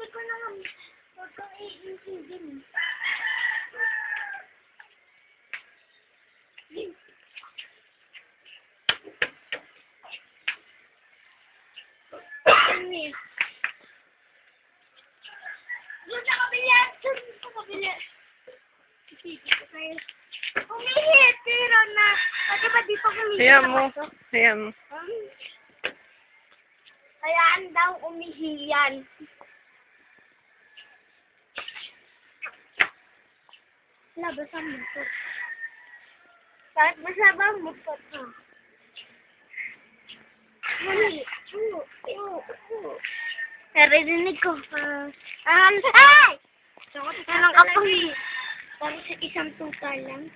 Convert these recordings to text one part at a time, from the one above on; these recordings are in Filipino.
ko naman. Huwag kang iinsigin. Doon sa kabila! Doon sa kabila! Umihi! Pero na... Pati ba di pa umihi? Hayaan mo. Hayaan mo. Hayaan daw umihi yan. Labas ang mutot. Kahit masaba ang mutot mo. Mali. Narinig ko. Ay! Anong kapahi? Parang sa isang tuta lang.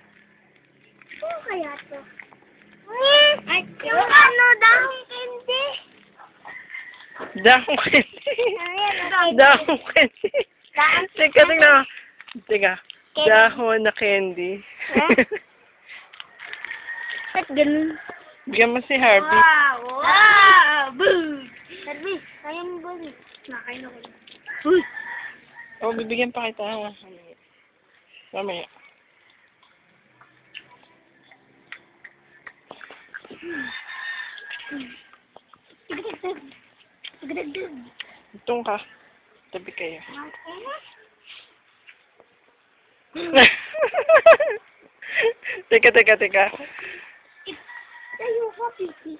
Ano kaya to? Ay, yung ano daw, hindi. Dahon candy. Dahon candy. Teka, tingnan. Teka. Dahon na candy. Ba't ganun? Bigyan mo si Harvey. Wow! Boo! Harvey, kaya mo ba? Nakain ako. Boo! Oh, bibigyan pa kita. Mamaya. Itong ka. Tabi kayo. Teka. Tayo ka, pipi.